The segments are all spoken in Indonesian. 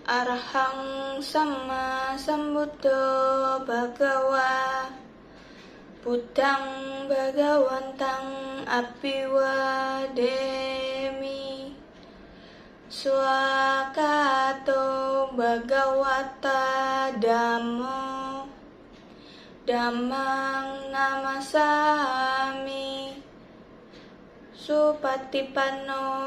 Arahang Sama Sambuddho Bhagawa Buddhang Bhagawantang Abhiwademi Swakato Bhagawata Dhammo Dhammang Namasami Supatipanno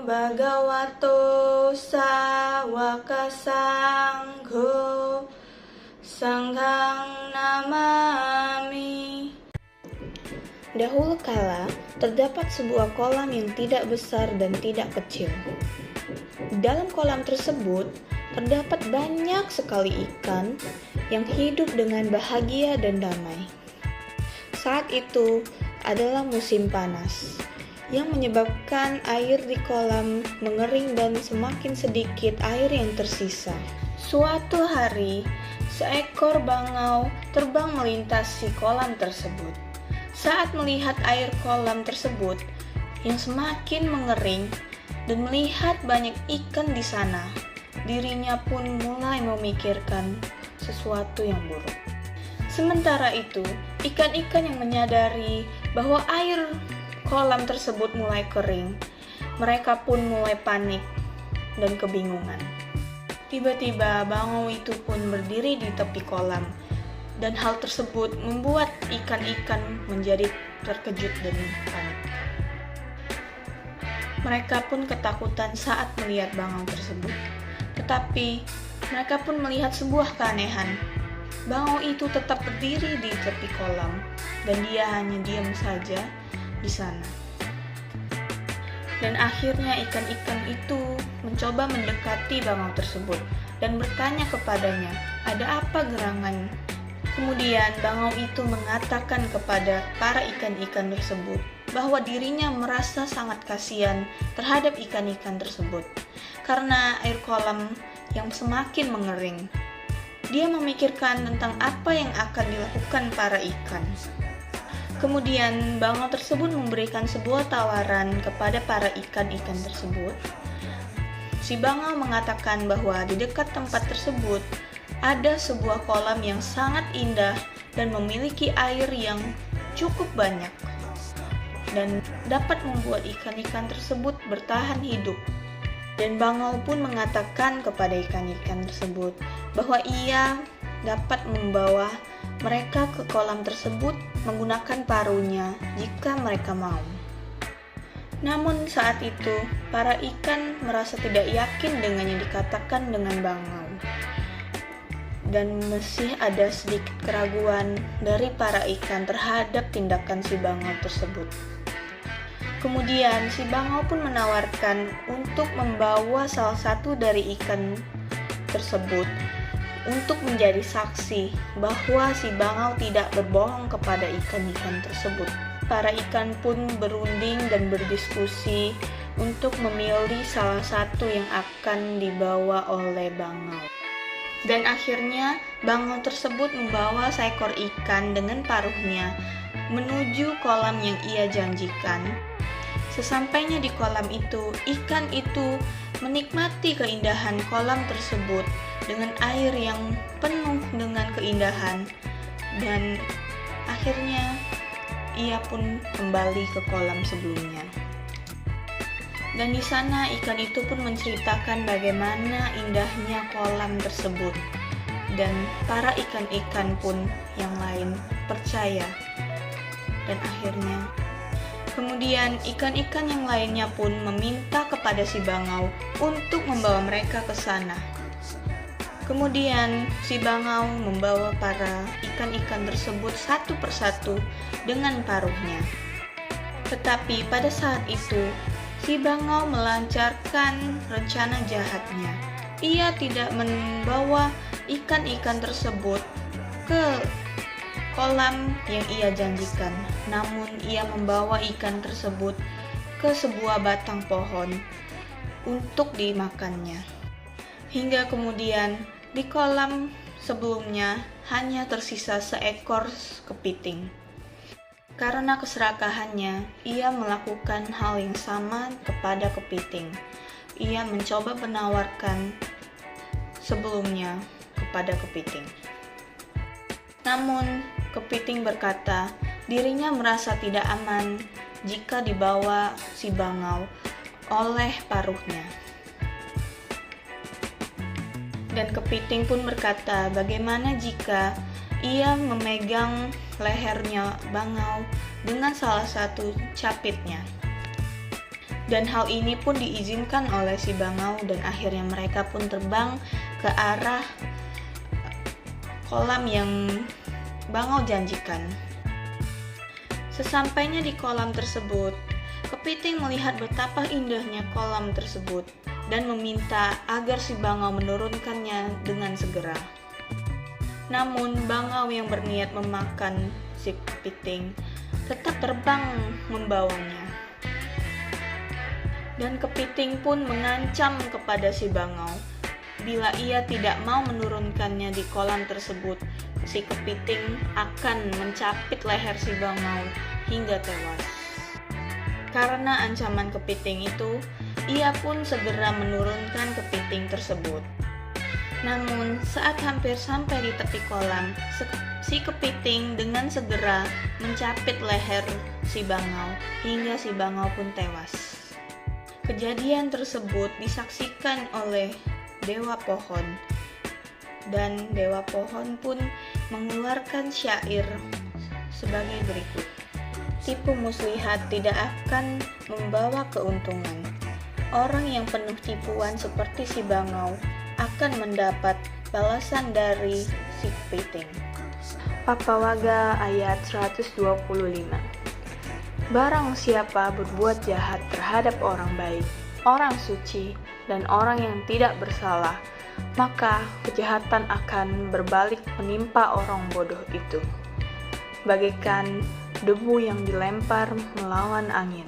Bhagavato Sawaka Sangho Sanghang Namami. Dahulu kala, terdapat sebuah kolam yang tidak besar dan tidak kecil. Di dalam kolam tersebut, terdapat banyak sekali ikan yang hidup dengan bahagia dan damai. Saat itu adalah musim panas, yang menyebabkan air di kolam mengering dan semakin sedikit air yang tersisa. Suatu hari, seekor bangau terbang melintasi kolam tersebut. Saat melihat air kolam tersebut yang semakin mengering dan melihat banyak ikan di sana, dirinya pun mulai memikirkan sesuatu yang buruk. Sementara itu, ikan-ikan yang menyadari bahwa air kolam tersebut mulai kering, mereka pun mulai panik dan kebingungan. Tiba-tiba bangau itu pun berdiri di tepi kolam, dan hal tersebut membuat ikan-ikan menjadi terkejut dan panik. Mereka pun ketakutan saat melihat bangau tersebut, tetapi mereka pun melihat sebuah keanehan. Bangau itu tetap berdiri di tepi kolam, dan dia hanya diam saja di sana. Dan akhirnya ikan-ikan itu mencoba mendekati bangau tersebut dan bertanya kepadanya, "Ada apa gerangan?" Kemudian bangau itu mengatakan kepada para ikan-ikan tersebut bahwa dirinya merasa sangat kasihan terhadap ikan-ikan tersebut karena air kolam yang semakin mengering. Dia memikirkan tentang apa yang akan dilakukan para ikan. Kemudian bangau tersebut memberikan sebuah tawaran kepada para ikan-ikan tersebut. Si bangau mengatakan bahwa di dekat tempat tersebut ada sebuah kolam yang sangat indah dan memiliki air yang cukup banyak dan dapat membuat ikan-ikan tersebut bertahan hidup. Dan bangau pun mengatakan kepada ikan-ikan tersebut bahwa ia dapat membawa mereka ke kolam tersebut menggunakan paruhnya jika mereka mau. Namun saat itu, para ikan merasa tidak yakin dengan yang dikatakan dengan bangau. Dan masih ada sedikit keraguan dari para ikan terhadap tindakan si bangau tersebut. Kemudian si bangau pun menawarkan untuk membawa salah satu dari ikan tersebut untuk menjadi saksi bahwa si bangau tidak berbohong kepada ikan-ikan tersebut. Para ikan pun berunding dan berdiskusi untuk memilih salah satu yang akan dibawa oleh bangau. Dan akhirnya bangau tersebut membawa seekor ikan dengan paruhnya menuju kolam yang ia janjikan. Sesampainya di kolam itu, ikan itu menikmati keindahan kolam tersebut dengan air yang penuh dengan keindahan, dan akhirnya ia pun kembali ke kolam sebelumnya. Dan di sana ikan itu pun menceritakan bagaimana indahnya kolam tersebut, dan para ikan-ikan pun yang lain percaya. Dan akhirnya kemudian ikan-ikan yang lainnya pun meminta kepada si bangau untuk membawa mereka ke sana. Kemudian si bangau membawa para ikan-ikan tersebut satu persatu dengan paruhnya. Tetapi pada saat itu, si bangau melancarkan rencana jahatnya. Ia tidak membawa ikan-ikan tersebut ke kolam yang ia janjikan, namun ia membawa ikan tersebut ke sebuah batang pohon untuk dimakannya. Hingga kemudian di kolam sebelumnya hanya tersisa seekor kepiting. Karena keserakahannya, ia melakukan hal yang sama kepada kepiting. Ia mencoba menawarkan sebelumnya kepada kepiting. Namun, kepiting berkata dirinya merasa tidak aman jika dibawa si bangau oleh paruhnya. Dan kepiting pun berkata, bagaimana jika ia memegang lehernya bangau dengan salah satu capitnya. Dan hal ini pun diizinkan oleh si bangau dan akhirnya mereka pun terbang ke arah kolam yang bangau janjikan. Sesampainya di kolam tersebut, kepiting melihat betapa indahnya kolam tersebut dan meminta agar si bangau menurunkannya dengan segera. Namun bangau yang berniat memakan si kepiting tetap terbang membawanya. Dan kepiting pun mengancam kepada si bangau, bila ia tidak mau menurunkannya di kolam tersebut, si kepiting akan mencapit leher si bangau hingga tewas. Karena ancaman kepiting itu, ia pun segera menurunkan kepiting tersebut. Namun, saat hampir sampai di tepi kolam, si kepiting dengan segera mencapit leher si bangau hingga si bangau pun tewas. Kejadian tersebut disaksikan oleh Dewa Pohon, dan Dewa Pohon pun mengeluarkan syair sebagai berikut. Tipu muslihat tidak akan membawa keuntungan. Orang yang penuh tipuan seperti si bangau akan mendapat balasan dari si kepiting. Papawaga ayat 125. Barang siapa berbuat jahat terhadap orang baik, orang suci, dan orang yang tidak bersalah, maka kejahatan akan berbalik menimpa orang bodoh itu, bagaikan debu yang dilempar melawan angin.